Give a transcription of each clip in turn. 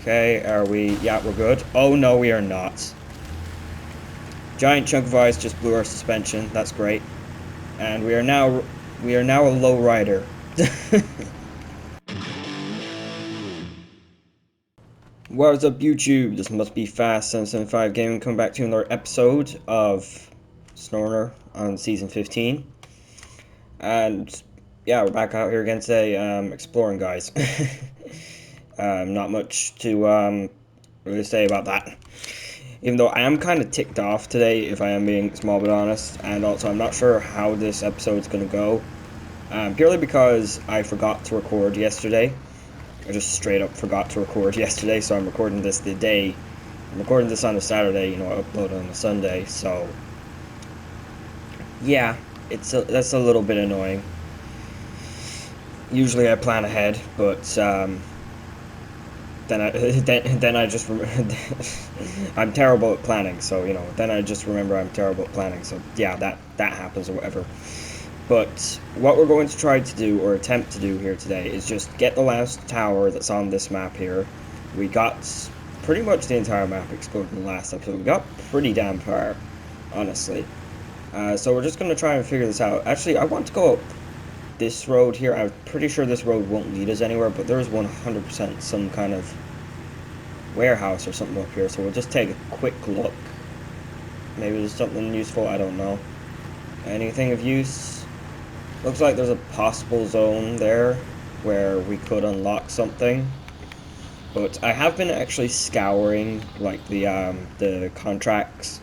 Okay, are we... Yeah, we're good. Oh, no, we are not. Giant chunk of ice just blew our suspension. That's great. And we are now a low rider. What's up, YouTube? This must be Fast775 Gaming coming back to another episode of SNOWRUNNER on Season 15. And, yeah, we're back out here again today, exploring, guys. Not much to, really say about that. Even though I am kind of ticked off today, if I am being a small bit honest. And also, I'm not sure how this episode's going to go. Purely because I forgot to record yesterday. I just straight up forgot to record yesterday, so I'm recording this I'm recording this on a Saturday, you know, I upload on a Sunday, so yeah, that's a little bit annoying. Usually I plan ahead, but then I just I'm terrible at planning, so you know, then I just remember I'm terrible at planning, so yeah, that happens or whatever. But what we're going to try to do, or attempt to do here today, is just get the last tower that's on this map here. We got pretty much the entire map explored in the last episode. We got pretty damn far, honestly. So we're just going to try and figure this out. Actually, I want to go up this road here. I'm pretty sure this road won't lead us anywhere, but there is 100% some kind of warehouse or something up here. So we'll just take a quick look. Maybe there's something useful, I don't know. Anything of use? Looks like there's a possible zone there where we could unlock something, but I have been actually scouring like the contracts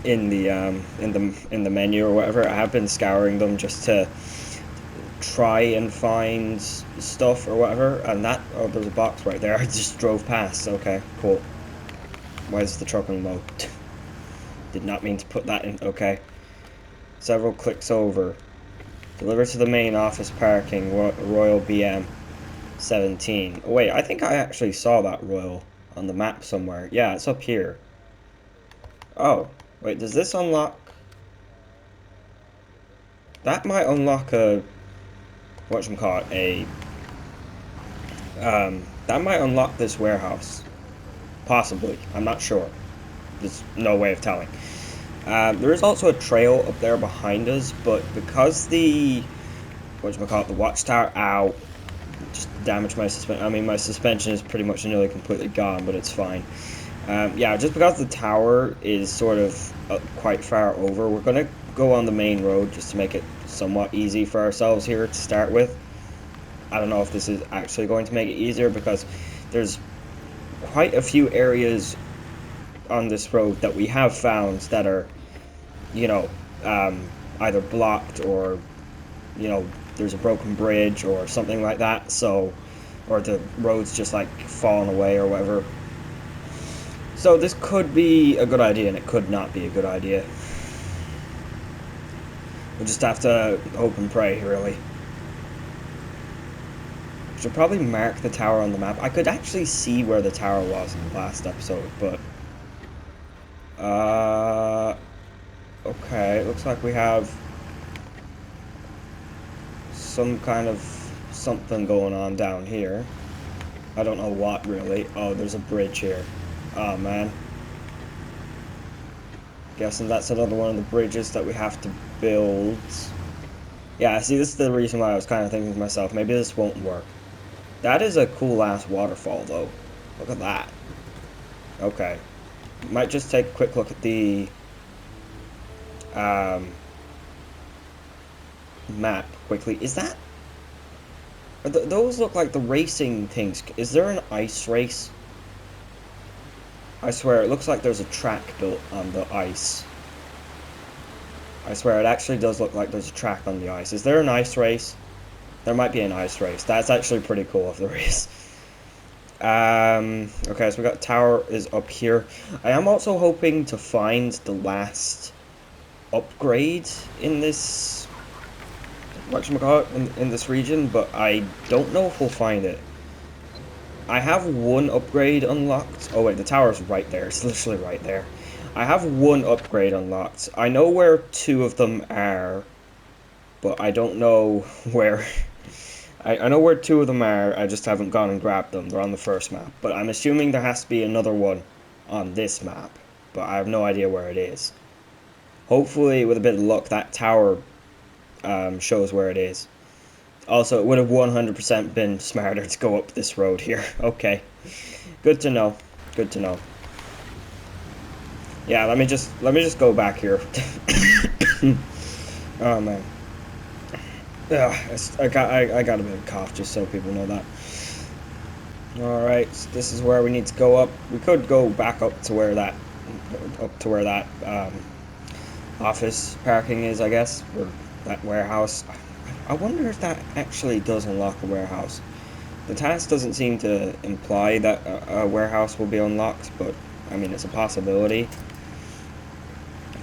in the menu or whatever. I have been scouring them just to try and find stuff or whatever. And oh, there's a box right there. I just drove past. Okay, cool. Why is the truck in mode? Did not mean to put that in. Okay. Several clicks over. Deliver to the main office parking, Royal BM 17. Oh, wait, I think I actually saw that Royal on the map somewhere. Yeah, it's up here. Oh, wait, does this unlock? That might unlock whatchamacallit, that might unlock this warehouse. Possibly, I'm not sure. There's no way of telling. There is also a trail up there behind us, but because the watchtower, ow, just damaged my suspension. I mean, my suspension is pretty much nearly completely gone, but it's fine. Yeah, just because the tower is sort of quite far over, we're gonna go on the main road just to make it somewhat easy for ourselves here to start with. I don't know if this is actually going to make it easier because there's quite a few areas on this road that we have found that are, you know, either blocked or, you know, there's a broken bridge or something like that, so, or the road's just like fallen away or whatever. So this could be a good idea and it could not be a good idea. We'll just have to hope and pray, really. Should probably mark the tower on the map. I could actually see where the tower was in the last episode, but okay, it looks like we have some kind of something going on down here. I don't know what, really. Oh, there's a bridge here. Oh, man. Guessing that's another one of the bridges that we have to build. Yeah, see, this is the reason why I was kind of thinking to myself, maybe this won't work. That is a cool-ass waterfall, though. Look at that. Okay. Might just take a quick look at the map quickly. Is that... those look like the racing things. Is there an ice race? I swear, it looks like there's a track built on the ice. I swear, it actually does look like there's a track on the ice. Is there an ice race? There might be an ice race. That's actually pretty cool if there is. Okay, so we got tower is up here. I am also hoping to find the last upgrade in this in this region, but I don't know if we'll find it. I have one upgrade unlocked. Oh wait, the tower's right there. It's literally right there. I have one upgrade unlocked. I know where two of them are, but I don't know where I know where two of them are, I just haven't gone and grabbed them. They're on the first map. But I'm assuming there has to be another one on this map. But I have no idea where it is. Hopefully, with a bit of luck, that tower shows where it is. Also, it would have 100% been smarter to go up this road here. Okay. Good to know. Good to know. Yeah, let me just go back here. Oh man. Ugh, I got a bit of a cough, just so people know that. Alright, so this is where we need to go up. We could go back up to where that office parking is, I guess, or that warehouse. I wonder if that actually does unlock a warehouse. The task doesn't seem to imply that a warehouse will be unlocked, but I mean, it's a possibility.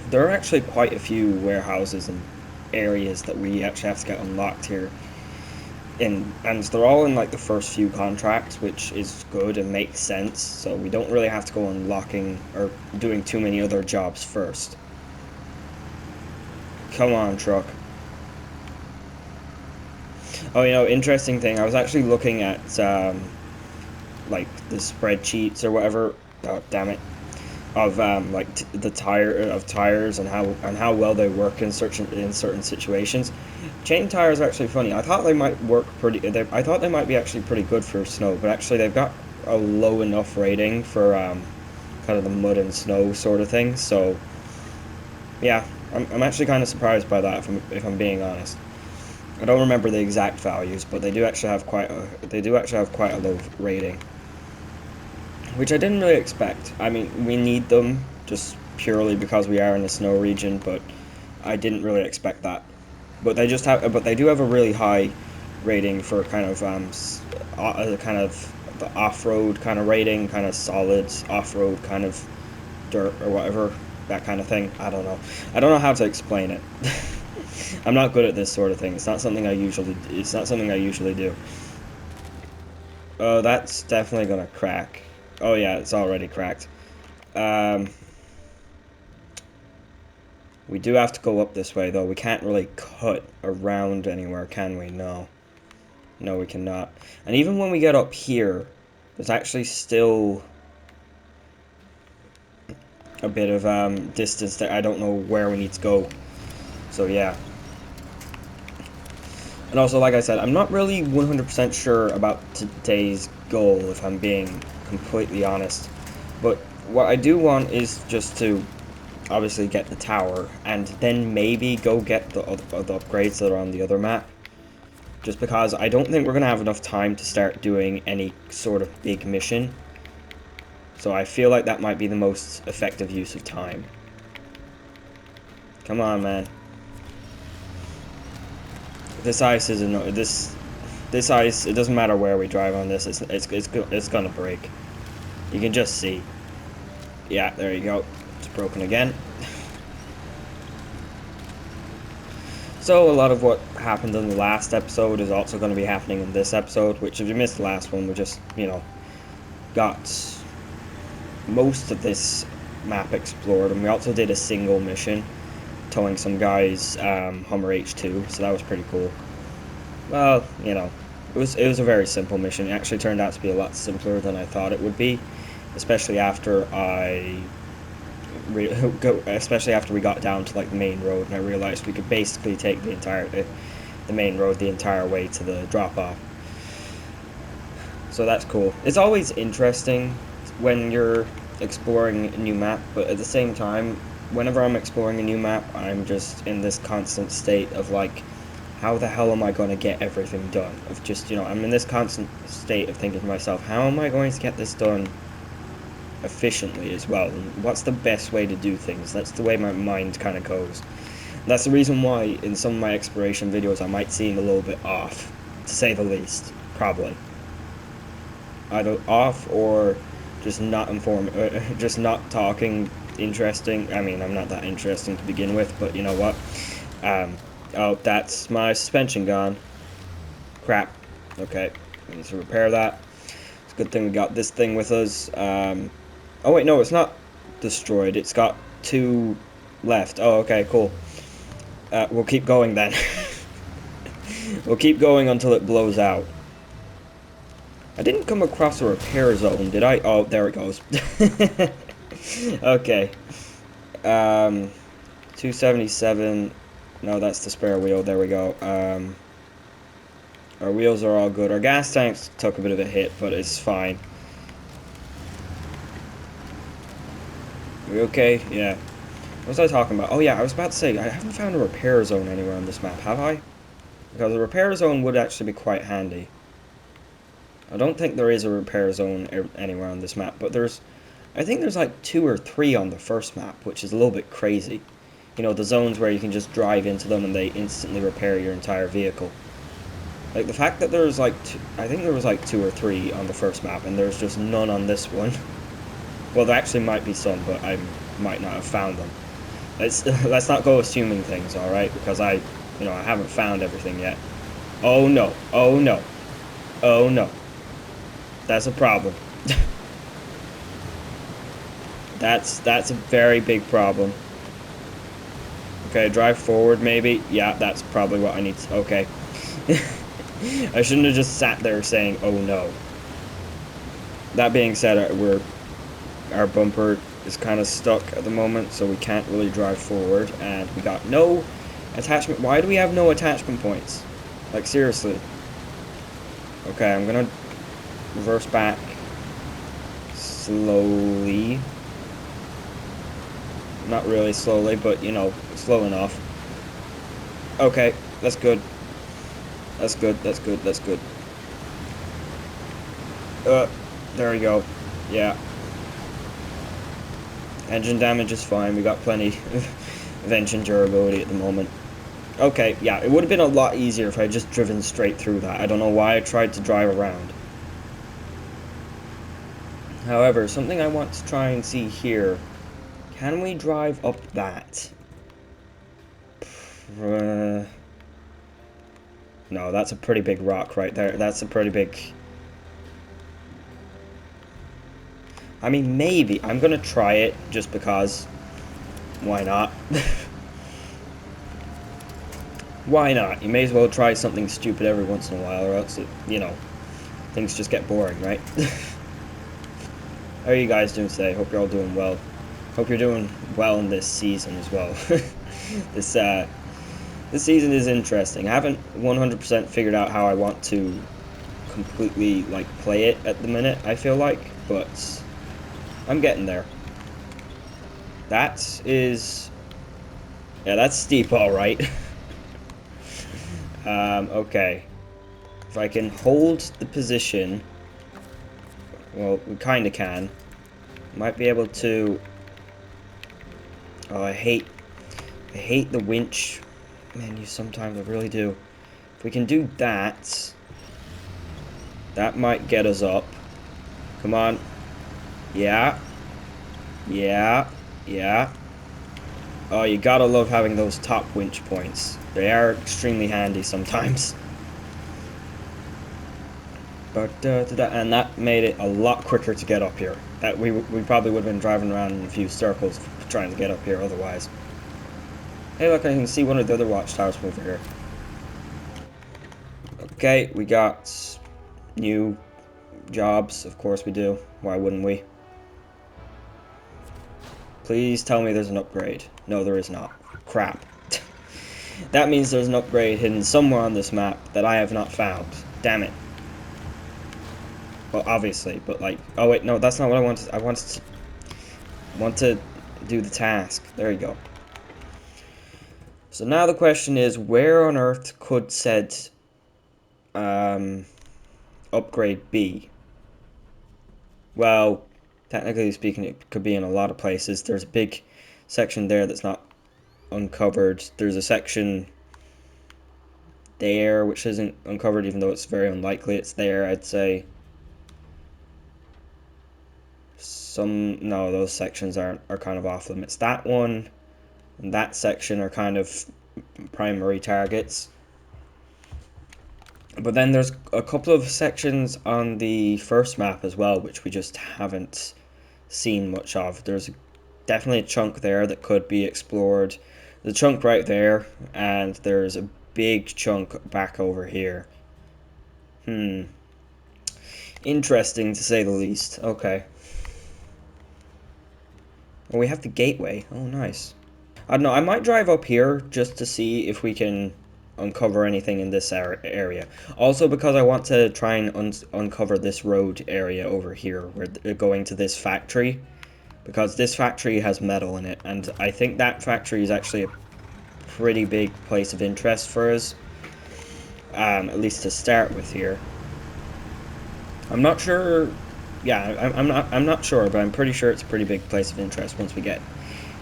There are actually quite a few warehouses and areas that we actually have to get unlocked here. And they're all in like the first few contracts, which is good and makes sense, so we don't really have to go unlocking or doing too many other jobs first. Come on, truck. Oh, you know, interesting thing, I was actually looking at like the spreadsheets or whatever, oh damn it, of like the tires and how well they work in certain situations. Chain tires are actually funny. I thought they might work I thought they might be actually pretty good for snow, but actually they've got a low enough rating for kind of the mud and snow sort of thing. So yeah, I'm actually kind of surprised by that if I'm being honest. I don't remember the exact values, but they do actually have quite a low rating, which I didn't really expect. I mean, we need them just purely because we are in the snow region, but I didn't really expect that. But they do have a really high rating for kind of the off-road kind of rating, kind of solid off-road kind of dirt or whatever, that kind of thing. I don't know how to explain it. I'm not good at this sort of thing. It's not something I usually do. Oh, that's definitely gonna crack. Oh yeah, it's already cracked. We do have to go up this way though. We can't really cut around anywhere, can we? No. No, we cannot. And even when we get up here, there's actually still a bit of distance there. I don't know where we need to go. So yeah. And also, like I said, I'm not really 100% sure about today's goal, if I'm being completely honest. But what I do want is just to obviously get the tower, and then maybe go get the upgrades that are on the other map. Just because I don't think we're going to have enough time to start doing any sort of big mission. So I feel like that might be the most effective use of time. Come on, man. This ice is this ice. It doesn't matter where we drive on this. It's gonna break. You can just see. Yeah, there you go. It's broken again. So a lot of what happened in the last episode is also going to be happening in this episode. Which, if you missed the last one, we just got most of this map explored, and we also did a single mission towing some guy's Hummer H2, so that was pretty cool. Well, it was a very simple mission. It actually turned out to be a lot simpler than I thought it would be, especially after we got down to like the main road, and I realized we could basically take the main road the entire way to the drop off. So that's cool. It's always interesting when you're exploring a new map, but at the same time, whenever I'm exploring a new map, I'm just in this constant state of like, how the hell am I going to get everything done? Of just, I'm in this constant state of thinking to myself, how am I going to get this done efficiently as well? And what's the best way to do things? That's the way my mind kind of goes. That's the reason why in some of my exploration videos I might seem a little bit off, to say the least, probably. Either off or just not just not talking interesting. I mean, I'm not that interesting to begin with, but you know what? Oh, that's my suspension gone. Crap. Okay, we need to repair that. It's a good thing we got this thing with us. Oh wait, no, it's not destroyed. It's got 2 left. Oh, okay, cool. We'll keep going then. We'll keep going until it blows out. I didn't come across a repair zone, did I? Oh, there it goes. Okay. 277. No, that's the spare wheel. There we go. Our wheels are all good. Our gas tanks took a bit of a hit, but it's fine. Are we okay? Yeah. What was I talking about? Oh yeah, I was about to say, I haven't found a repair zone anywhere on this map, have I? Because a repair zone would actually be quite handy. I don't think there is a repair zone anywhere on this map, but I think there's like 2 or 3 on the first map, which is a little bit crazy. You know, the zones where you can just drive into them and they instantly repair your entire vehicle. Like, the fact that there's like, I think there was like 2 or 3 on the first map, and there's just none on this one. Well, there actually might be some, but I might not have found them. Let's not go assuming things, alright? Because I haven't found everything yet. Oh no, oh no, oh no. That's a problem. That's a very big problem. Okay, drive forward maybe. Yeah, that's probably what I need to, okay. I shouldn't have just sat there saying, oh no. That being said, our bumper is kind of stuck at the moment, so we can't really drive forward, and we got no attachment. Why do we have no attachment points? Like, seriously. Okay, I'm gonna reverse back slowly. Not really slowly, but, you know, slow enough. Okay, that's good. That's good, that's good, that's good. There we go. Yeah. Engine damage is fine, we got plenty of engine durability at the moment. Okay, yeah, it would have been a lot easier if I had just driven straight through that. I don't know why I tried to drive around. However, something I want to try and see here. Can we drive up that? No, that's a pretty big rock right there. That's a pretty big... I mean, maybe. I'm gonna try it just because. Why not? Why not? You may as well try something stupid every once in a while, or else, things just get boring, right? How are you guys doing today? Hope you're all doing well. Hope you're doing well in this season as well. This season is interesting. I haven't 100% figured out how I want to completely, like, play it at the minute, I feel like, but I'm getting there. That is... Yeah, that's steep, alright. Okay. If I can hold the position... Well, we kinda can. Might be able to... Oh, I hate the winch menu sometimes, I really do. If we can do that... That might get us up. Come on. Yeah. Yeah. Yeah. Oh, you gotta love having those top winch points. They are extremely handy sometimes. But, and that made it a lot quicker to get up here. That we probably would have been driving around in a few circles trying to get up here otherwise. Hey, look, I can see one of the other watchtowers from over here. Okay, we got new jobs. Of course we do. Why wouldn't we? Please tell me there's an upgrade. No, there is not. Crap. That means there's an upgrade hidden somewhere on this map that I have not found. Damn it. Well, obviously, but like... Oh, wait, no, that's not what I wanted. I want to do the task. There you go. So now the question is, where on Earth could said upgrade be? Well, technically speaking, it could be in a lot of places. There's a big section there that's not uncovered. There's a section there which isn't uncovered, even though it's very unlikely it's there, I'd say. No, those sections are kind of off limits. That one and that section are kind of primary targets. But then there's a couple of sections on the first map as well, which we just haven't seen much of. There's definitely a chunk there that could be explored. The chunk right there, and there's a big chunk back over here. Interesting to say the least. Okay. Well, we have the gateway. Oh, nice. I don't know, I might drive up here just to see if we can uncover anything in this area. Also because I want to try and uncover this road area over here where they're going to this factory. Because this factory has metal in it, and I think that factory is actually a pretty big place of interest for us. At least to start with here. I'm not sure. Yeah, I'm not sure, but I'm pretty sure it's a pretty big place of interest once we get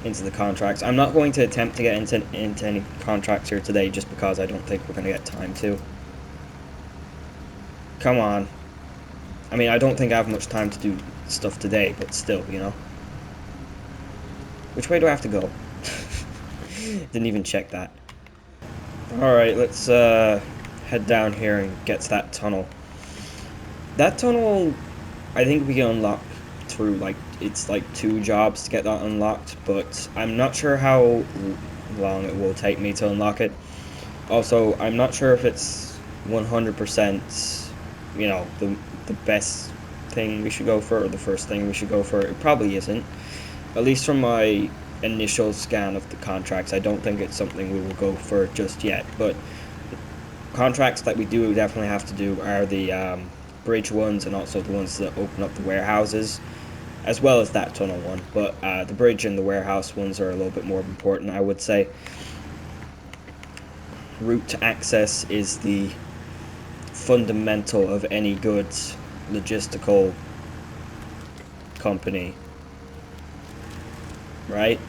into the contracts. I'm not going to attempt to get into any contracts here today just because I don't think we're going to get time to. Come on. I mean, I don't think I have much time to do stuff today, but still, you know. Which way do I have to go? Didn't even check that. Alright, let's head down here and get to that tunnel. That tunnel, I think we can unlock through, like, it's like 2 jobs to get that unlocked, but I'm not sure how long it will take me to unlock it. Also, I'm not sure if it's 100%, you know, the best thing we should go for, or the first thing we should go for. It probably isn't. At least from my initial scan of the contracts, I don't think it's something we will go for just yet, but contracts that we do definitely have to do are the bridge ones, and also the ones that open up the warehouses, as well as that tunnel one. But the bridge and the warehouse ones are a little bit more important, I would say. Route to access is the fundamental of any good logistical company, right?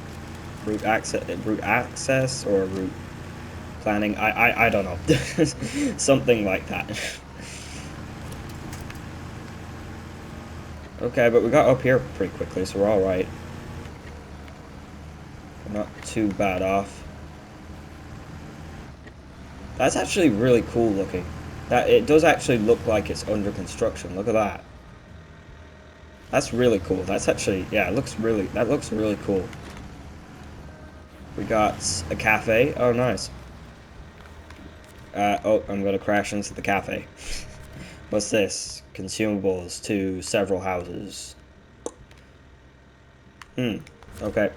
Route access or route planning. I don't know. Something like that. Okay, but we got up here pretty quickly, so we're alright. We're not too bad off. That's actually really cool looking. That it does actually look like it's under construction. Look at that. That's really cool. That's actually, yeah, that looks really cool. We got a cafe. Oh, nice. Oh, I'm gonna crash into the cafe. What's this? Consumables to several houses. Okay.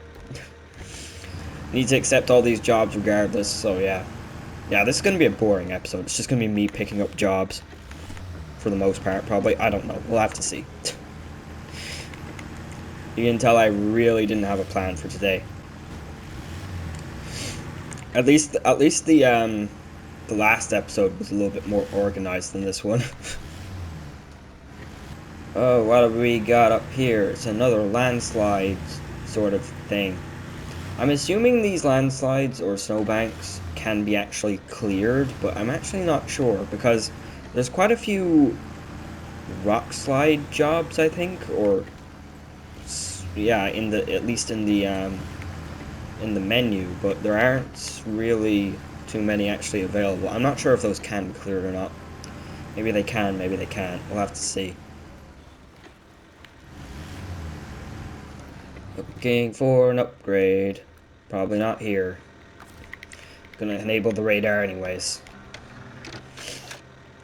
Need to accept all these jobs regardless, so yeah. Yeah, this is gonna be a boring episode. It's just gonna be me picking up jobs. For the most part, probably. I don't know. We'll have to see. You can tell I really didn't have a plan for today. At least the last episode was a little bit more organized than this one. Oh, what have we got up here? It's another landslide sort of thing. I'm assuming these landslides or snowbanks can be actually cleared, but I'm actually not sure because there's quite a few rock slide jobs, I think, or yeah, at least in the menu, but there aren't really too many actually available. I'm not sure if those can be cleared or not. Maybe they can, maybe they can't. We'll have to see. Looking for an upgrade. Probably not here. Gonna enable the radar anyways.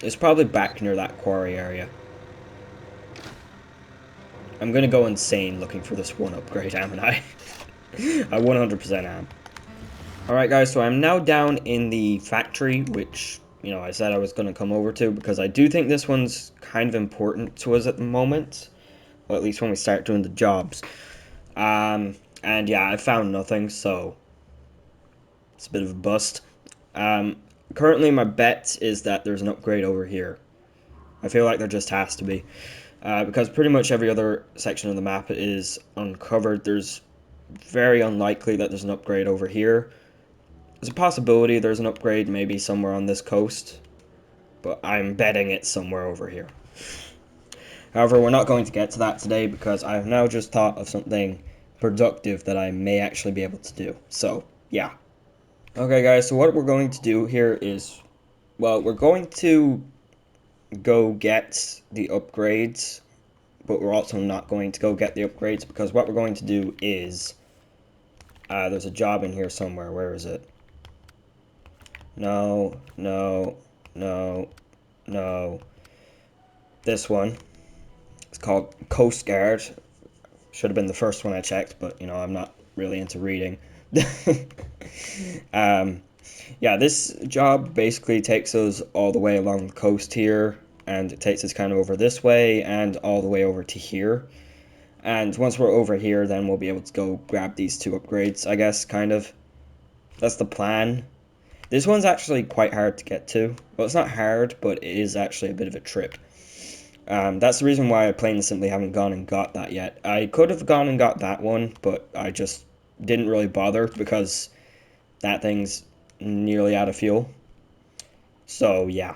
It's probably back near that quarry area. I'm gonna go insane looking for this one upgrade, haven't I? I 100% am. Alright guys, so I'm now down in the factory, which, you know, I said I was gonna come over to, because I do think this one's kind of important to us at the moment. Well, at least when we start doing the jobs. And yeah, I found nothing, so it's a bit of a bust. Currently my bet is that there's an upgrade over here. I feel like there just has to be. Because pretty much every other section of the map is uncovered. There's very unlikely that there's an upgrade over here. There's a possibility there's an upgrade maybe somewhere on this coast, but I'm betting it's somewhere over here. However, we're not going to get to that today because I've now just thought of something productive that I may actually be able to do. So, yeah. Okay, guys, so what we're going to do here is, well, we're going to go get the upgrades, but we're also not going to go get the upgrades because what we're going to do is, there's a job in here somewhere. Where is it? No, no, no, no. This one. It's called Coast Guard. Should have been the first one I checked, but you know, I'm not really into reading. Yeah, this job basically takes us all the way along the coast here, and it takes us kind of over this way and all the way over to here. And once we're over here, then we'll be able to go grab these 2 upgrades, I guess, kind of. That's the plan. This one's actually quite hard to get to. Well, it's not hard, but it is actually a bit of a trip. That's the reason why I plain and simply haven't gone and got that yet. I could have gone and got that one, but I just didn't really bother because that thing's nearly out of fuel. So, yeah.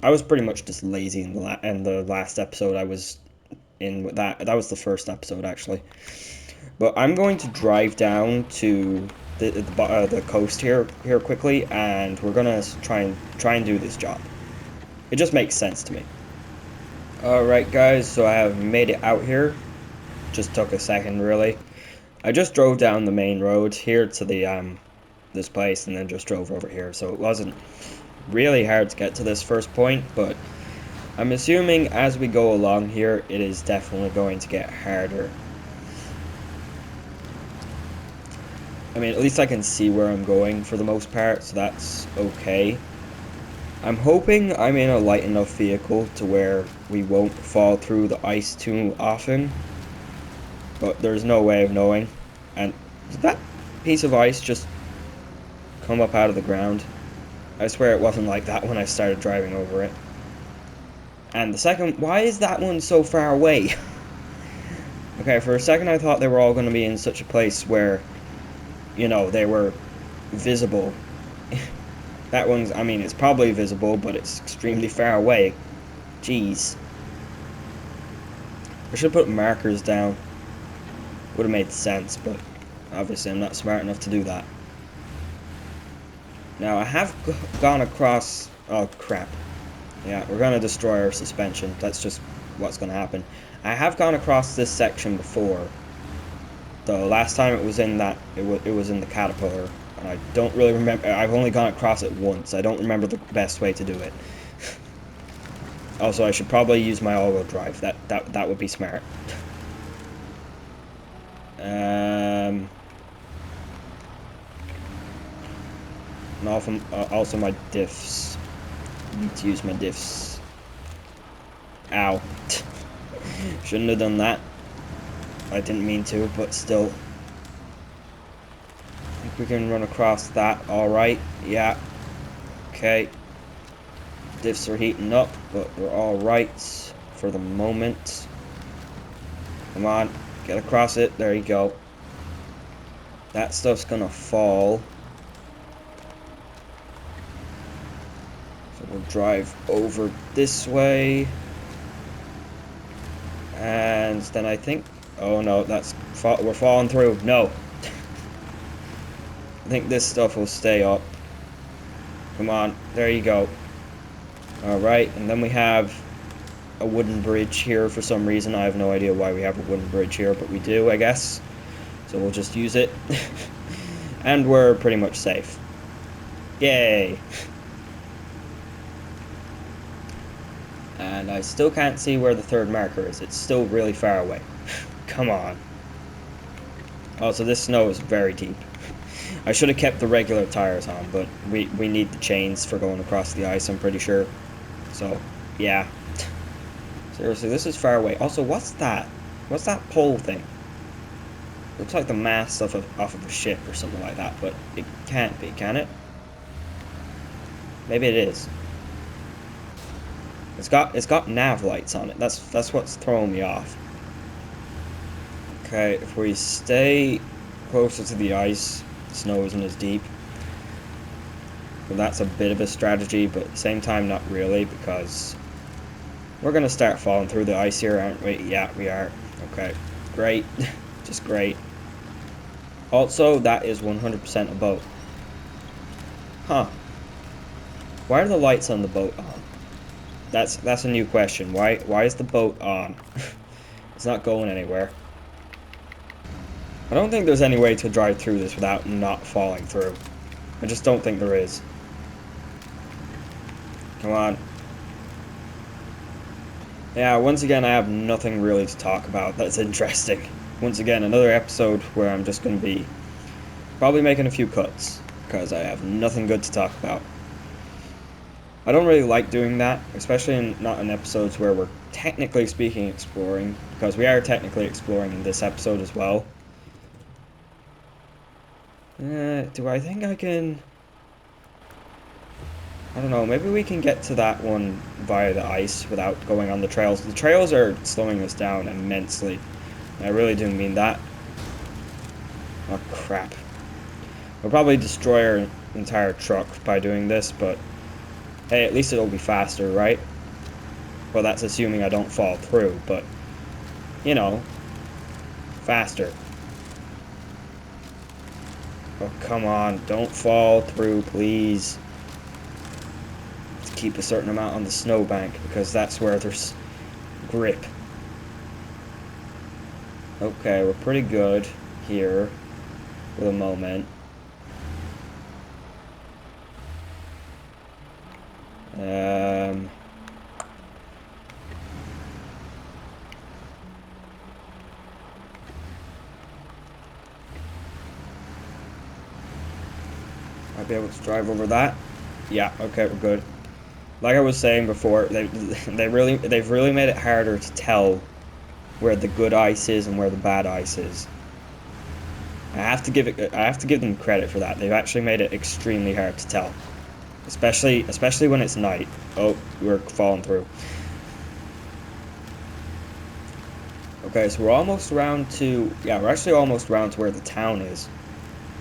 I was pretty much just lazy in the last episode I was in with that. That was the first episode, actually. But I'm going to drive down to the coast here quickly, and we're gonna try and do this job. It just makes sense to me. Alright guys, so I have made it out here. Just took a second, really. I just drove down the main road here to the this place, and then just drove over here, so it wasn't really hard to get to this first point, but I'm assuming as we go along here, it is definitely going to get harder. I mean, at least I can see where I'm going for the most part, so that's okay. I'm hoping I'm in a light enough vehicle to where we won't fall through the ice too often, but there's no way of knowing. And did that piece of ice just come up out of the ground? I swear it wasn't like that when I started driving over it. And the second, why is that one so far away? Okay, for a second I thought they were all going to be in such a place where, you know, they were visible. That one's, I mean, it's probably visible, but it's extremely far away. Jeez. I should put markers down. Would have made sense, but obviously I'm not smart enough to do that. Now, I have gone across... Oh, crap. Yeah, we're going to destroy our suspension. That's just what's going to happen. I have gone across this section before. The last time it was in that... It was in the Caterpillar. And I don't really remember... I've only gone across it once. I don't remember the best way to do it. Also, I should probably use my all-wheel drive. That would be smart. And also my diffs. I need to use my diffs. Ow. Shouldn't have done that. I didn't mean to, but still. I think we can run across that alright. Yeah. Okay. Diffs are heating up, but we're alright for the moment. Come on. Get across it. There you go. That stuff's gonna fall. So we'll drive over this way. And then I think... Oh no, we're falling through. No. I think this stuff will stay up. Come on. There you go. Alright, and then we have a wooden bridge here for some reason. I have no idea why we have a wooden bridge here, but we do, I guess. So we'll just use it. And we're pretty much safe. Yay! And I still can't see where the third marker is. It's still really far away. Come on. Also, this snow is very deep. I should have kept the regular tires on, but we need the chains for going across the ice, I'm pretty sure. So, yeah. Seriously, this is far away. Also, what's that? What's that pole thing? Looks like the mast off of a ship or something like that, but it can't be, can it? Maybe it is. It's got nav lights on it. That's what's throwing me off. Okay, if we stay closer to the ice, the snow isn't as deep. Well, that's a bit of a strategy, but at the same time, not really, because we're gonna start falling through the ice here, aren't we? Yeah, we are. Okay, great. Just great. Also, that is 100% a boat. Huh. Why are the lights on the boat on? That's a new question. Why is the boat on? It's not going anywhere. I don't think there's any way to drive through this without not falling through. I just don't think there is. Come on. Yeah, once again, I have nothing really to talk about that's interesting. Once again, another episode where I'm just going to be probably making a few cuts, because I have nothing good to talk about. I don't really like doing that, especially not in episodes where we're technically speaking exploring, because we are technically exploring in this episode as well. Do I think I can... I don't know, maybe we can get to that one via the ice without going on the trails. The trails are slowing us down immensely. I really do mean that. Oh, crap. We'll probably destroy our entire truck by doing this, but hey, at least it'll be faster, right? Well, that's assuming I don't fall through, but, you know, faster. Oh, come on, don't fall through, please. Let's keep a certain amount on the snowbank, because that's where there's grip. Okay, we're pretty good here for the moment. I'll be able to drive over that. Yeah, okay, we're good. Like I was saying before, they've really made it harder to tell where the good ice is and where the bad ice is. I have to give them credit for that. They've actually made it extremely hard to tell. Especially when it's night. Oh, we're falling through. Okay, so we're almost around to... Yeah, we're actually almost around to where the town is.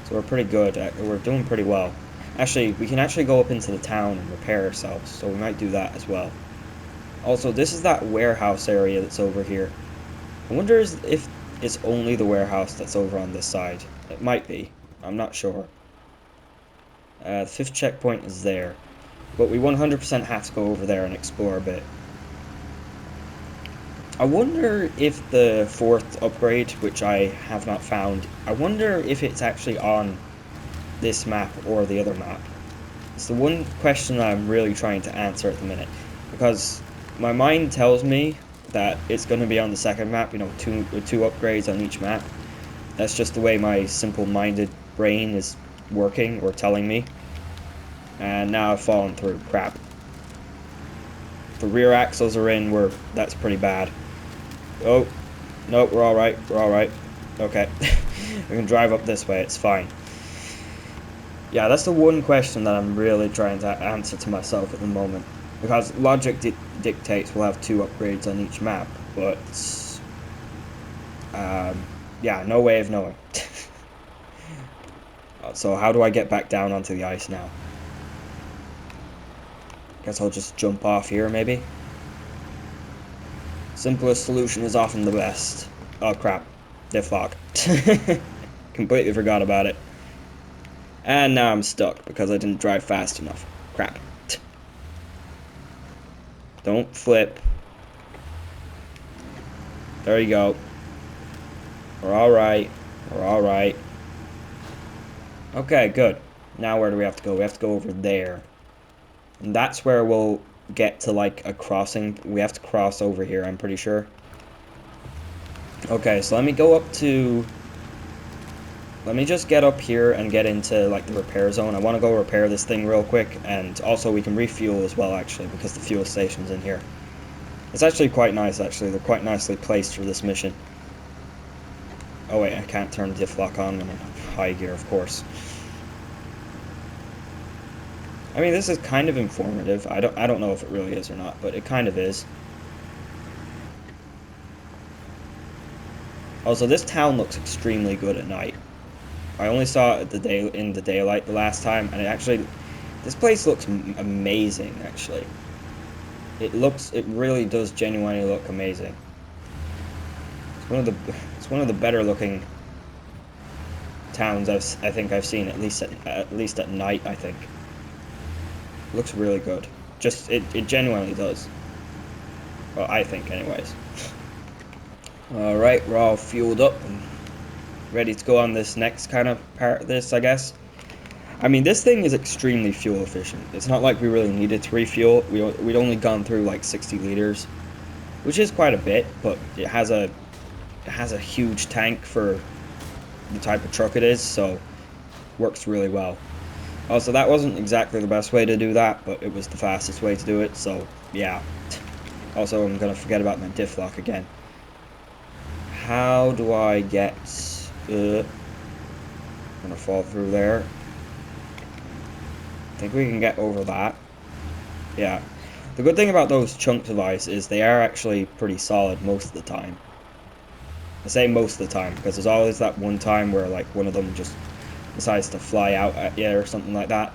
So we're pretty good. We're doing pretty well. Actually, we can actually go up into the town and repair ourselves. So we might do that as well. Also, this is that warehouse area that's over here. I wonder if it's only the warehouse that's over on this side. It might be. I'm not sure. The 5th checkpoint is there. But we 100% have to go over there and explore a bit. I wonder if the 4th upgrade, which I have not found, I wonder if it's actually on this map or the other map. It's the one question I'm really trying to answer at the minute. Because my mind tells me that it's going to be on the 2nd map, you know, two upgrades on each map. That's just the way my simple-minded brain is working or telling me. And now I've fallen through. Crap. The rear axles are in, that's pretty bad. Oh, no, we're alright, Okay, we can drive up this way, it's fine. Yeah, that's the one question that I'm really trying to answer to myself at the moment. Because logic dictates we'll have 2 upgrades on each map, but... yeah, no way of knowing. So how do I get back down onto the ice now? Guess I'll just jump off here, maybe? Simplest solution is often the best. Oh crap. Diff lock. Completely forgot about it. And now I'm stuck because I didn't drive fast enough. Crap. Don't flip. There you go. We're alright. We're alright. Okay, good. Now where do we have to go? We have to go over there. And that's where we'll get to like a crossing. We have to cross over here, I'm pretty sure. Okay, so let me go up to... Let me just get up here and get into like the repair zone. I want to go repair this thing real quick, and also we can refuel as well actually, because the fuel station's in here. It's actually quite nice actually. They're quite nicely placed for this mission. Oh wait, I can't turn the diff lock on when I'm in high gear, of course. I mean, this is kind of informative. I don't know if it really is or not, but it kind of is. Also, this town looks extremely good at night. I only saw it in the daylight the last time, and this place looks amazing, actually. It really does genuinely look amazing. It's one of the better looking towns I think I've seen, at least at night, I think. It looks really good. It genuinely does. Well, I think, anyways. Alright, we're all fueled up and ready to go on this next kind of part of this, I guess. I mean, this thing is extremely fuel efficient. It's not like we really needed to refuel. We'd only gone through like 60 liters, which is quite a bit, but it has a huge tank for the type of truck it is, so works really well. Also, that wasn't exactly the best way to do that, but it was the fastest way to do it, so yeah. Also, I'm gonna forget about my diff lock again. How do I get... I'm gonna fall through there. I think we can get over that. Yeah. The good thing about those chunks of ice is they are actually pretty solid most of the time. I say most of the time, because there's always that one time where like one of them just decides to fly out at you or something like that.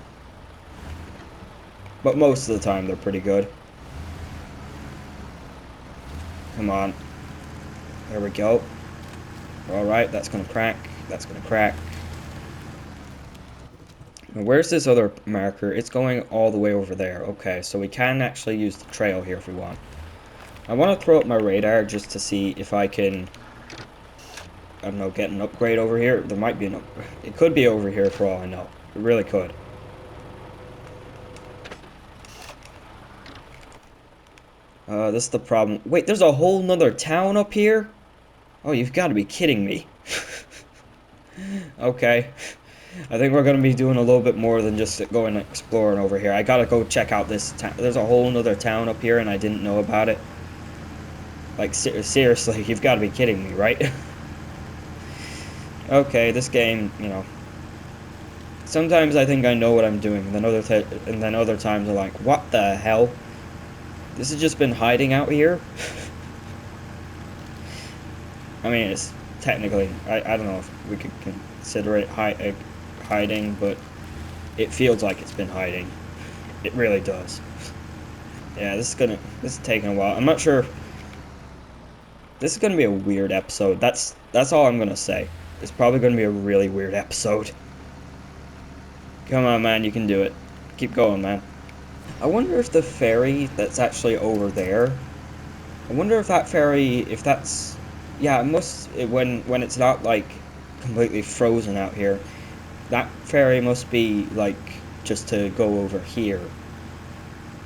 But most of the time they're pretty good. Come on. There we go. Alright, that's gonna crack. That's gonna crack. And where's this other marker? It's going all the way over there. Okay, so we can actually use the trail here if we want. I want to throw up my radar just to see if I can... I don't know, get an upgrade over here. There might be an upgrade. It could be over here for all I know. It really could. This is the problem. Wait, there's a whole nother town up here? Oh, you've got to be kidding me. Okay. I think we're going to be doing a little bit more than just going exploring over here. I gotta go check out this town. There's a whole nother town up here and I didn't know about it. Like, seriously, you've got to be kidding me, right? Okay, this game, you know. Sometimes I think I know what I'm doing, and then other times I'm like, what the hell? This has just been hiding out here? I mean, it's technically, I don't know if we could consider it hiding, but it feels like it's been hiding. It really does. Yeah, this is taking a while. I'm not sure. This is gonna be a weird episode. That's all I'm gonna say. It's probably gonna be a really weird episode. Come on, man, you can do it. Keep going, man. I wonder if the ferry that's actually over there. I wonder if that ferry, if that's, yeah, it must. When it's not like completely frozen out here, that ferry must be like just to go over here.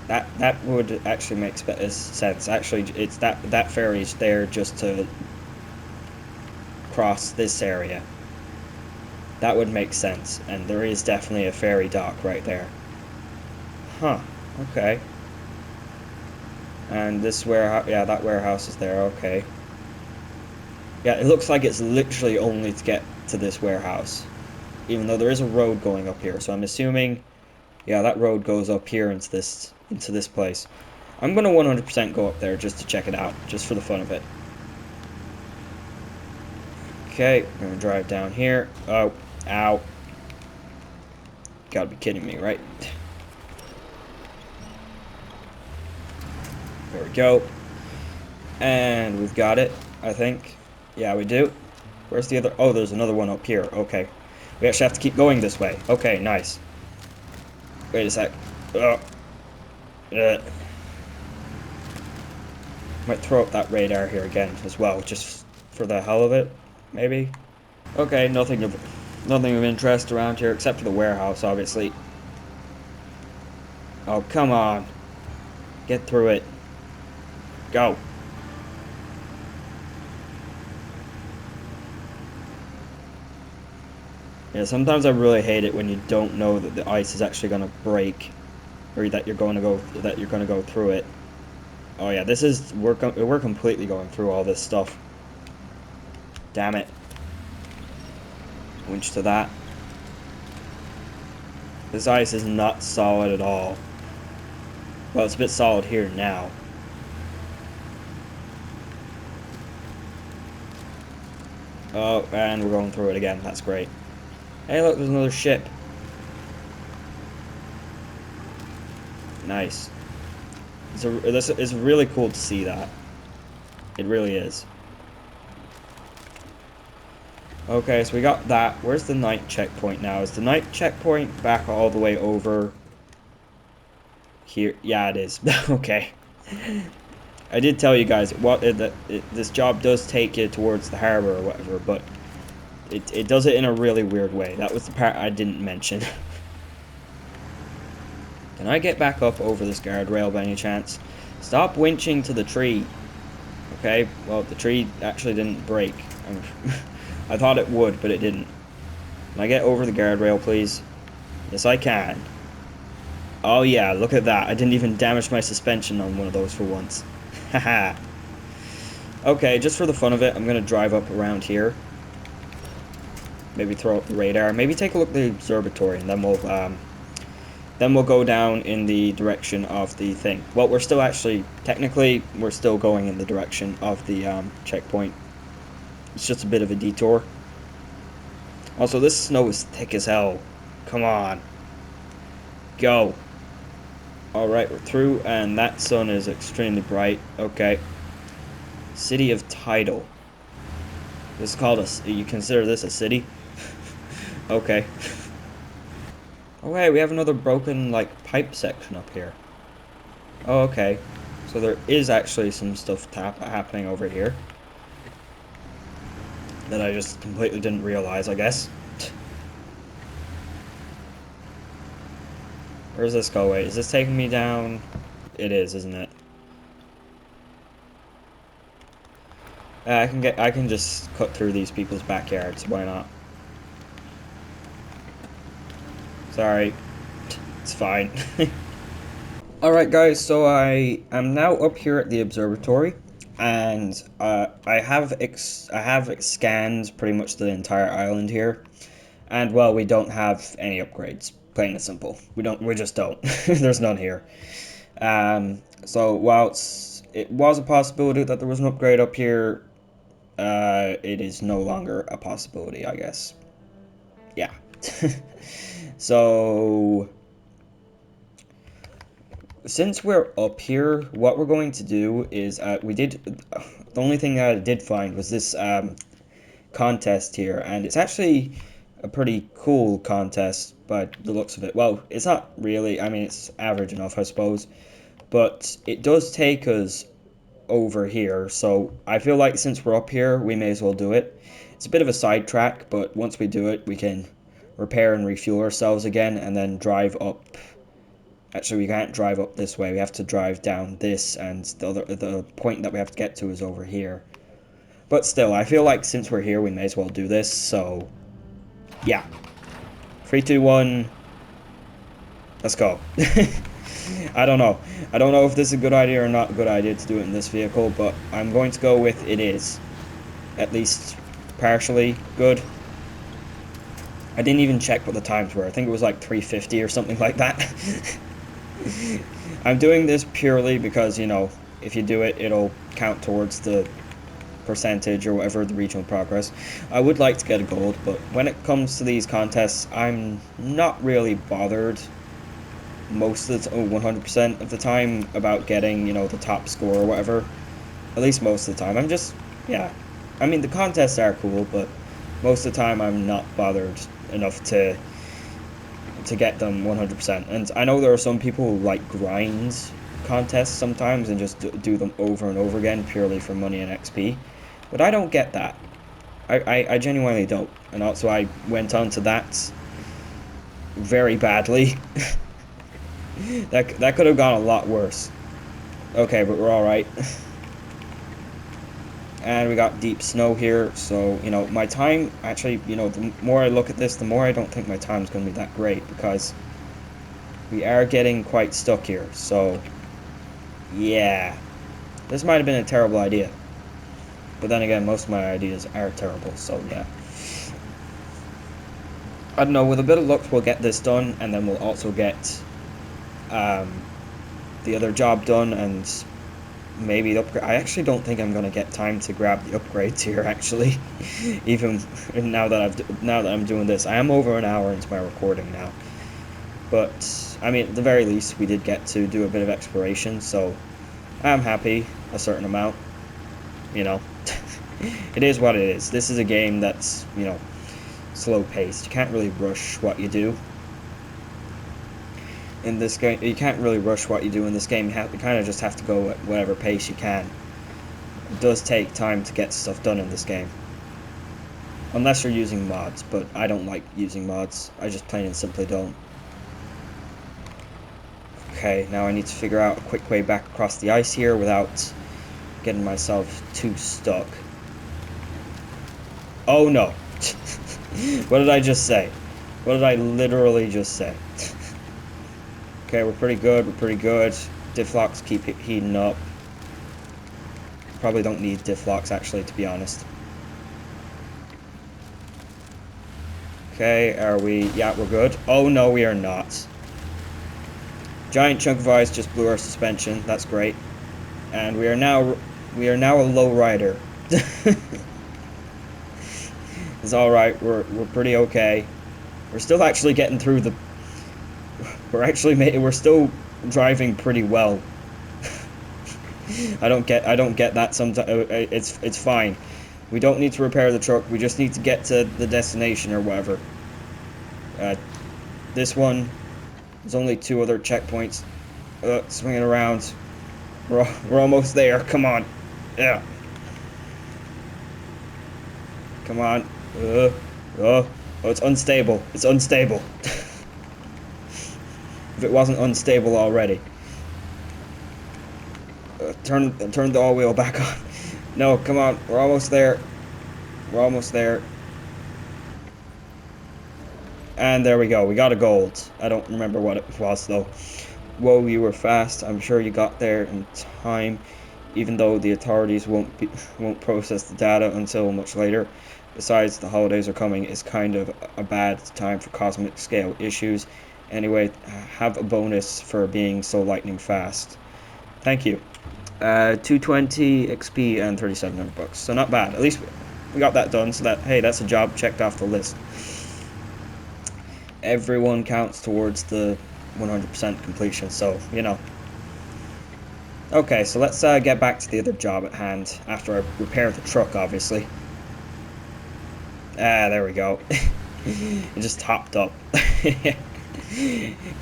That would actually make sense. Actually, it's that ferry's there just to cross this area. That would make sense, and there is definitely a ferry dock right there. Huh. Okay. And this warehouse, yeah, that warehouse is there. Okay. Yeah, it looks like it's literally only to get to this warehouse, even though there is a road going up here. So I'm assuming, yeah, that road goes up here into this place. I'm gonna 100% go up there just to check it out, just for the fun of it. Okay, I'm gonna drive down here. Oh, ow. Gotta be kidding me, right? There we go. And we've got it, I think. Yeah, we do. Where's the other? Oh, there's another one up here. Okay. We actually have to keep going this way. Okay, nice. Wait a sec. Might throw up that radar here again as well, just for the hell of it, maybe. Okay, nothing of interest around here except for the warehouse, obviously. Oh, come on. Get through it. Go. Yeah, sometimes I really hate it when you don't know that the ice is actually gonna break, or that you're gonna go through it. Oh yeah, we're completely going through all this stuff. Damn it. Winch to that. This ice is not solid at all. Well, it's a bit solid here now. Oh, and we're going through it again. That's great. Hey, look, there's another ship. Nice. It's really cool to see that. It really is. Okay, so we got that. Where's the night checkpoint now? Is the night checkpoint back all the way over here? Yeah, it is. Okay. I did tell you guys this job does take you towards the harbor or whatever, but it does it in a really weird way. That was the part I didn't mention. Can I get back up over this guardrail by any chance? Stop winching to the tree. Okay, well, the tree actually didn't break. I thought it would, but it didn't. Can I get over the guardrail, please? Yes, I can. Oh yeah, look at that. I didn't even damage my suspension on one of those for once. Haha. Okay, just for the fun of it, I'm going to drive up around here. Maybe throw up the radar. Maybe take a look at the observatory, and then we'll go down in the direction of the thing. Well, we're still actually, technically, we're still going in the direction of the checkpoint. It's just a bit of a detour. Also, this snow is thick as hell. Come on. Go. Alright, we're through, and that sun is extremely bright. Okay. City of Tidal. This is called a... You consider this a city? Okay. Oh, hey, we have another broken, like, pipe section up here. Oh, okay. So there is actually some stuff happening over here. That I just completely didn't realize, I guess. Where does this go? Wait, is this taking me down? It is, isn't it? I can just cut through these people's backyards. Why not? Sorry. It's fine. Alright guys, so I am now up here at the observatory, and I have scanned pretty much the entire island here, and well, we don't have any upgrades, plain and simple. We just don't. There's none here. So whilst it was a possibility that there was an upgrade up here, it is no longer a possibility, I guess. Yeah. So since we're up here, what we're going to do is, the only thing I did find was this contest here, and it's actually a pretty cool contest by the looks of it. Well, it's not really, I mean, it's average enough, I suppose, but it does take us over here, so I feel like since we're up here, we may as well do it. It's a bit of a sidetrack, but once we do it, we can repair and refuel ourselves again, and then drive up. Actually, we can't drive up this way. We have to drive down this, and the point that we have to get to is over here. But still, I feel like since we're here, we may as well do this. So, yeah. 3, 2, 1. Let's go. I don't know. I don't know if this is a good idea or not a good idea to do it in this vehicle, but I'm going to go with it is. At least partially good. I didn't even check what the times were. I think it was like 3:50 or something like that. I'm doing this purely because, you know, if you do it, it'll count towards the percentage or whatever, the regional progress. I would like to get a gold, but when it comes to these contests, I'm not really bothered most of the 100% of the time about getting, you know, the top score or whatever. At least most of the time. I'm just, yeah. I mean, the contests are cool, but most of the time I'm not bothered enough to get them 100%. And I know there are some people who like grind contests sometimes and just do them over and over again purely for money and XP, but I don't get that. I genuinely don't. And also I went on to that very badly. that could have gone a lot worse. Okay, but we're alright. And we got deep snow here, so, you know, my time, actually, you know, the more I look at this, the more I don't think my time's going to be that great, because we are getting quite stuck here, so, yeah. This might have been a terrible idea. But then again, most of my ideas are terrible, so, yeah. I don't know, with a bit of luck, we'll get this done, and then we'll also get the other job done, and maybe the upgrade. I actually don't think I'm gonna get time to grab the upgrades here. Actually, even now that I'm doing this, I am over an hour into my recording now. But I mean, at the very least, we did get to do a bit of exploration, so I'm happy a certain amount. You know, it is what it is. This is a game that's, you know, slow paced. You can't really rush what you do. In this game, you can't really rush what you do in this game. You kind of just have to go at whatever pace you can. It does take time to get stuff done in this game. Unless you're using mods, but I don't like using mods. I just plain and simply don't. Okay, now I need to figure out a quick way back across the ice here without getting myself too stuck. Oh no. What did I just say? What did I literally just say? Okay, we're pretty good, we're pretty good. Diff locks keep heating up. Probably don't need diff locks actually, to be honest. Okay, are we... Yeah, we're good. Oh no, we are not. Giant chunk of ice just blew our suspension. That's great. And we are now a low rider. It's all right. We're pretty okay. We're still actually getting through the. We're still driving pretty well. I don't get that sometimes. It's fine. We don't need to repair the truck. We just need to get to the destination or whatever. This one. There's only 2 other checkpoints. Swinging around. We're almost there. Come on. Yeah. Come on. Oh, it's unstable. It's unstable. If it wasn't unstable already. Turn the all-wheel back on. No, come on. We're almost there. We're almost there. And there we go. We got a gold. I don't remember what it was, though. Whoa, you were fast. I'm sure you got there in time, even though the authorities won't process the data until much later. Besides, the holidays are coming. It's kind of a bad time for cosmic scale issues. Anyway, have a bonus for being so lightning fast. Thank you. 220 XP and 3,700 bucks. So not bad. At least we got that done. So that, hey, that's a job checked off the list. Everyone counts towards the 100% completion. So, you know. Okay, so let's get back to the other job at hand after I repair the truck, obviously. There we go. It just hopped up.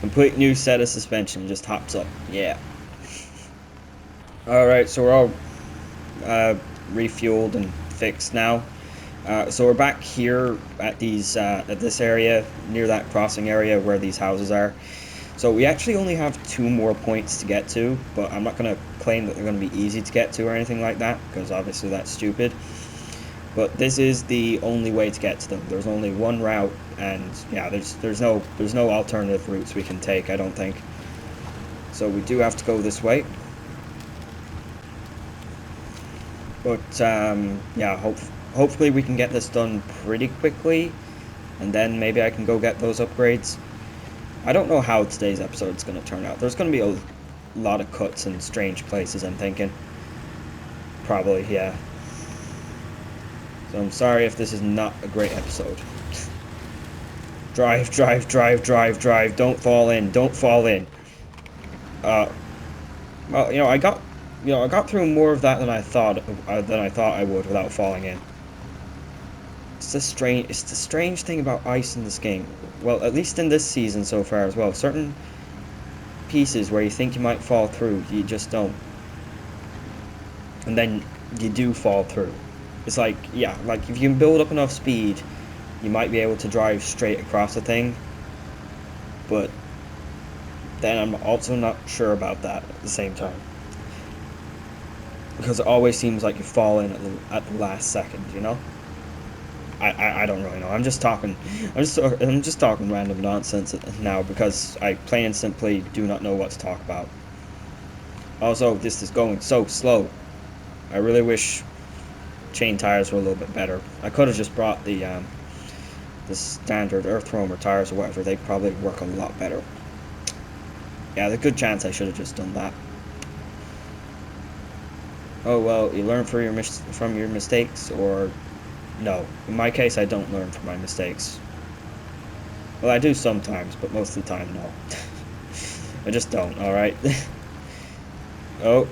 Complete new set of suspension, just hops up. Yeah. Alright, so we're all refueled and fixed now. So we're back here at this area, near that crossing area where these houses are. So we actually only have 2 more points to get to, but I'm not going to claim that they're going to be easy to get to or anything like that, because obviously that's stupid. But this is the only way to get to them. There's only one route, and yeah, there's no alternative routes we can take, I don't think. So we do have to go this way. But yeah, hopefully we can get this done pretty quickly, and then maybe I can go get those upgrades. I don't know how today's episode is going to turn out. There's going to be a lot of cuts in strange places, I'm thinking. Probably, yeah. So I'm sorry if this is not a great episode. Drive, drive, drive, drive, drive. Don't fall in. Don't fall in. Well, I got through more of that than I thought I would without falling in. It's the strange thing about ice in this game. Well, at least in this season so far as well. Certain pieces where you think you might fall through, you just don't. And then you do fall through. It's like, yeah, like if you can build up enough speed, you might be able to drive straight across a thing. But then I'm also not sure about that at the same time. Because it always seems like you fall in at the last second, you know? I don't really know. I'm just talking random nonsense now because I plain and simply do not know what to talk about. Also, this is going so slow. I really wish chain tires were a little bit better. I could have just brought the standard EarthRoamer tires or whatever. They probably work a lot better. Yeah, there's a good chance I should have just done that. Oh well, you learn from your mistakes, or no. In my case, I don't learn from my mistakes. Well, I do sometimes, but most of the time, no. I just don't. All right. Oh.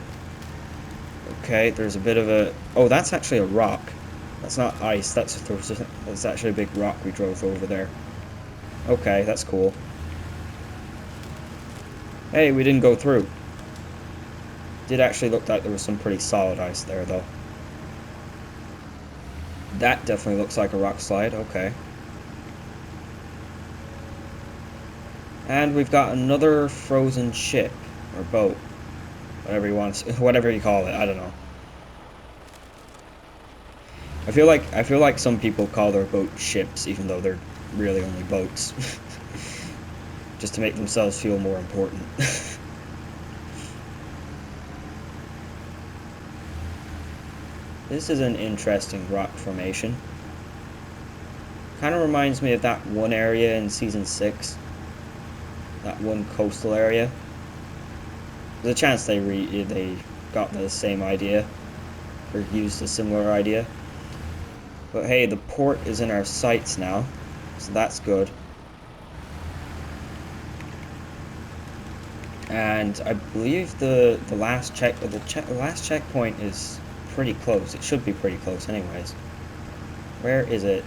Okay, there's a bit of a... Oh, that's actually a rock. That's not ice. That's actually a big rock we drove over there. Okay, that's cool. Hey, we didn't go through. Did actually look like there was some pretty solid ice there, though. That definitely looks like a rock slide. Okay. And we've got another frozen ship, or boat, whatever you want, whatever you call it. I don't know. I feel like some people call their boat ships, even though they're really only boats, just to make themselves feel more important. This is an interesting rock formation. Kind of reminds me of that one area in Season 6. That one coastal area. There's a chance they got the same idea, or used a similar idea. But hey, the port is in our sights now, so that's good. And I believe the last checkpoint is pretty close. It should be pretty close, anyways. Where is it?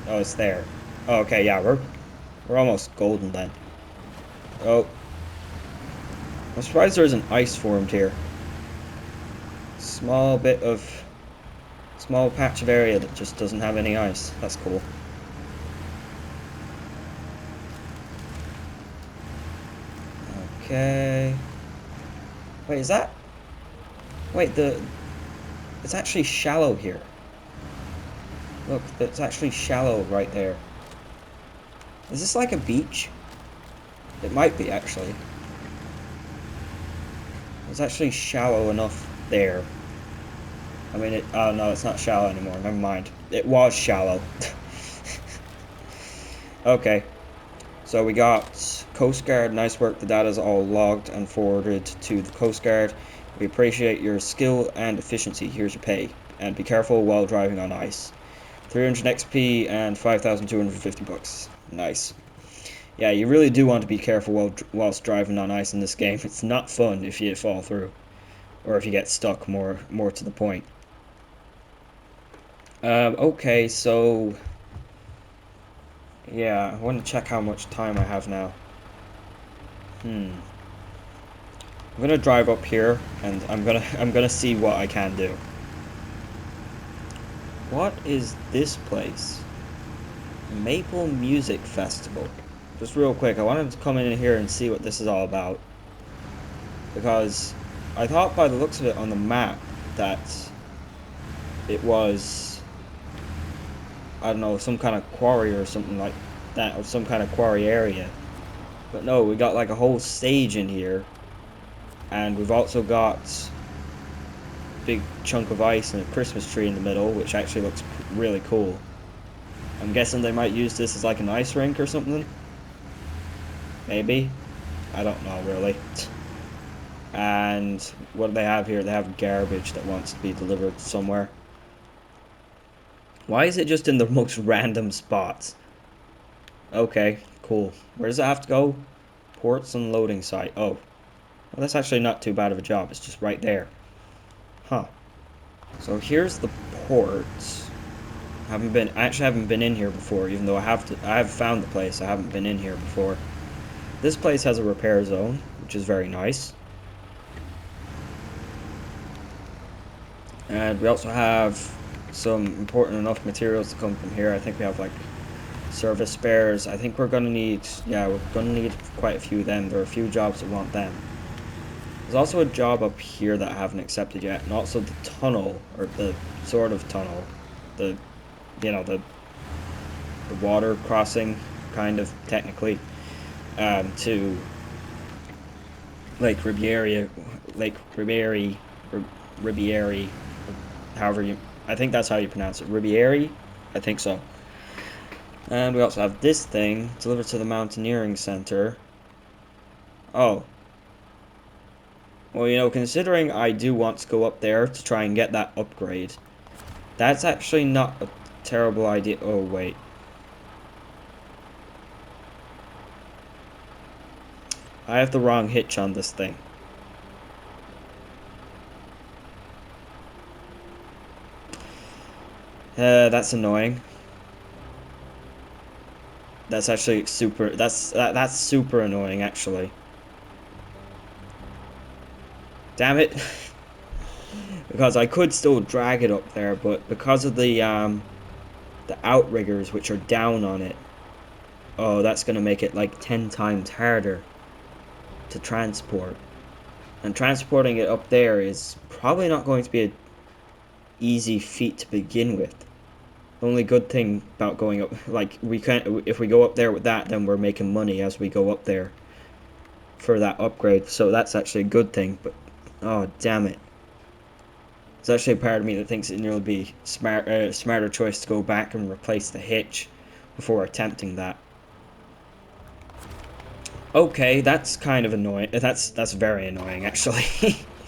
Oh, it's there. Oh, okay, yeah, we're almost golden then. Oh, I'm surprised there isn't ice formed here. Small patch of area that just doesn't have any ice. That's cool. Okay. Wait, is that? Wait, it's actually shallow here. Look, it's actually shallow right there. Is this like a beach? It might be, actually. It's actually shallow enough there. I mean, oh no, it's not shallow anymore. Never mind. It was shallow. Okay. So we got Coast Guard. Nice work. The data's all logged and forwarded to the Coast Guard. We appreciate your skill and efficiency. Here's your pay. And be careful while driving on ice. 300 XP and 5,250 bucks. Nice. Yeah, you really do want to be careful whilst driving on ice in this game. It's not fun if you fall through, or if you get stuck. More to the point. Okay, so yeah, I want to check how much time I have now. I'm gonna drive up here, and I'm gonna see what I can do. What is this place? Maple Music Festival. Just real quick, I wanted to come in here and see what this is all about, because I thought by the looks of it on the map that it was, I don't know, some kind of quarry or something like that, or some kind of quarry area. But no, we got like a whole stage in here, and we've also got a big chunk of ice and a Christmas tree in the middle, which actually looks really cool. I'm guessing they might use this as like an ice rink or something. Maybe. I don't know, really. And what do they have here? They have garbage that wants to be delivered somewhere. Why is it just in the most random spots? Okay, cool. Where does it have to go? Ports and loading site. Oh. Well, that's actually not too bad of a job. It's just right there. Huh. So here's the port. I actually haven't been in here before, even though I have found the place. I haven't been in here before. This place has a repair zone, which is very nice. And we also have some important enough materials to come from here. I think we have like service spares. I think we're gonna need quite a few of them. There are a few jobs that want them. There's also a job up here that I haven't accepted yet, and also the tunnel, or the sort of tunnel, the water crossing, kind of technically, to Lake Ribiere, Ribiere, however I think that's how you pronounce it, Ribiere, I think so. And we also have this thing, delivered to the Mountaineering Center. Oh. Well, considering I do want to go up there to try and get that upgrade, that's actually not a terrible idea. Oh, wait. I have the wrong hitch on this thing. That's annoying. That's actually that's super annoying, actually. Damn it. Because I could still drag it up there, but because of the outriggers which are down on it, Oh, that's going to make it like 10 times harder to transport. And transporting it up there is probably not going to be an easy feat to begin with. The only good thing about going up, like, we can't, if we go up there with that, then we're making money as we go up there for that upgrade. So that's actually a good thing, but, oh, damn it. There's actually a part of me that thinks it will be smarter choice to go back and replace the hitch before attempting that. Okay, that's kind of annoying. That's very annoying, actually.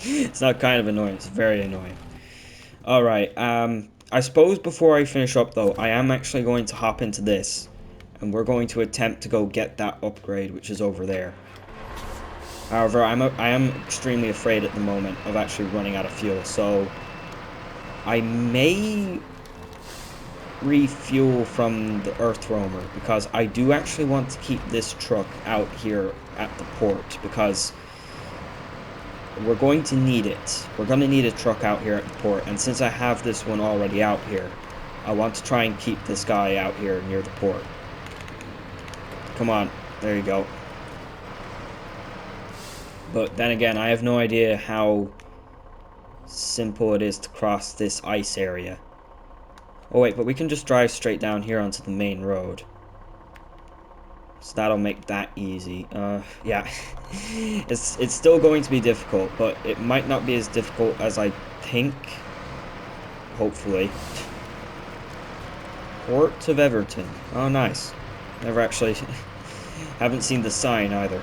It's not kind of annoying, it's very annoying. Alright, I suppose before I finish up, though, I am actually going to hop into this. And we're going to attempt to go get that upgrade, which is over there. However, I am extremely afraid at the moment of actually running out of fuel, so I may refuel from the EarthRoamer, because I do actually want to keep this truck out here at the port, because we're going to need it. We're going to need a truck out here at the port, and since I have this one already out here, I want to try and keep this guy out here near the port. Come on, there you go. But then again, I have no idea how simple it is to cross this ice area. Oh wait, but we can just drive straight down here onto the main road. So that'll make that easy. Yeah. It's still going to be difficult, but it might not be as difficult as I think. Hopefully. Port of Everton. Oh, nice. Never actually... haven't seen the sign either.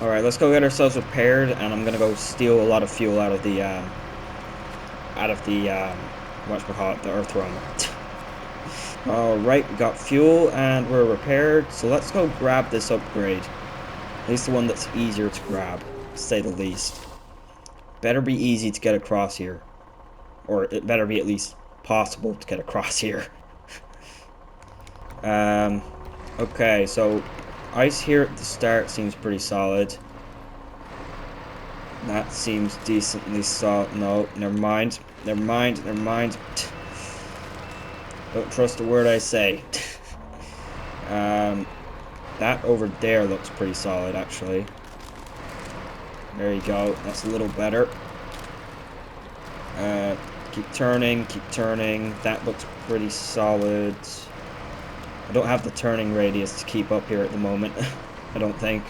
Alright, let's go get ourselves repaired, and I'm gonna go steal a lot of fuel out of the, whatchamacallit, the EarthRoamer. Alright, we got fuel, and we're repaired, so let's go grab this upgrade. At least the one that's easier to grab, to say the least. Better be easy to get across here. Or it better be at least possible to get across here. Okay, so ice here at the start seems pretty solid. That seems decently solid. No, never mind. Never mind. Never mind. Don't trust a word I say. That over there looks pretty solid, actually. There you go. That's a little better. Keep turning, keep turning. That looks pretty solid. I don't have the turning radius to keep up here at the moment. I don't think.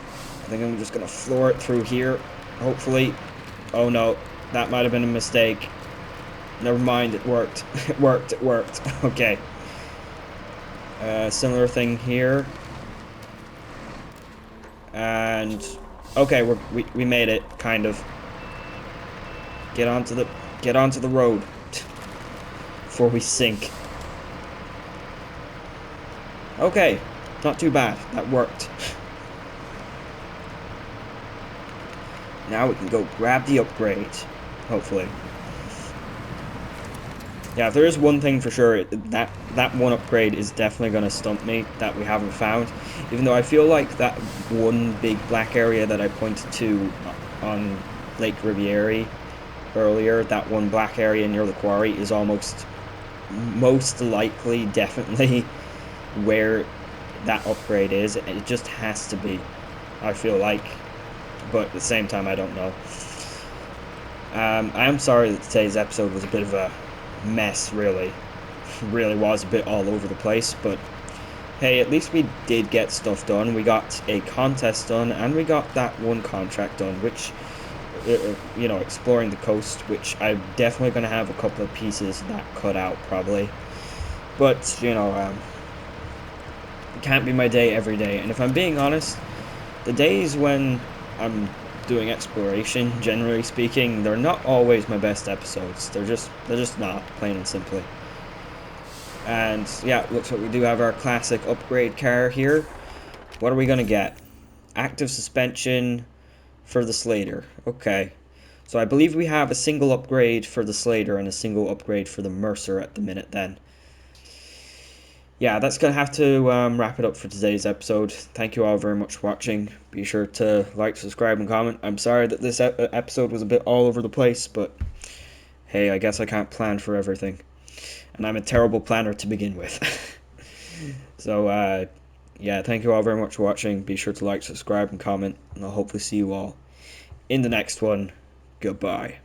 I think I'm just gonna floor it through here. Hopefully. Oh no, that might have been a mistake. Never mind, it worked. It worked, it worked. Okay. Similar thing here. And okay, we made it, kind of. Get onto the road before we sink. Okay, not too bad. That worked. Now we can go grab the upgrade, hopefully. Yeah, if there is one thing for sure, that one upgrade is definitely going to stump me that we haven't found. Even though I feel like that one big black area that I pointed to on Lake Ribiere earlier, that one black area near the quarry, is most likely, definitely, where that upgrade is. It just has to be, I feel like. But at the same time, I don't know. I am sorry that today's episode was a bit of a mess, really. Really was a bit all over the place, but hey, at least we did get stuff done. We got a contest done, and we got that one contract done, which, you know, exploring the coast, which I'm definitely going to have a couple of pieces of that cut out, probably. But, you know, it can't be my day every day, and if I'm being honest, the days when I'm doing exploration, generally speaking, they're not always my best episodes. They're just not, plain and simply. And yeah, looks like we do have our classic upgrade car here. What are we gonna get? Active suspension for the Slater. Okay. So I believe we have a single upgrade for the Slater and a single upgrade for the Mercer at the minute then. Yeah, that's going to have to wrap it up for today's episode. Thank you all very much for watching. Be sure to like, subscribe, and comment. I'm sorry that this episode was a bit all over the place, but hey, I guess I can't plan for everything. and I'm a terrible planner to begin with. So, yeah, thank you all very much for watching. Be sure to like, subscribe, and comment, and I'll hopefully see you all in the next one. Goodbye.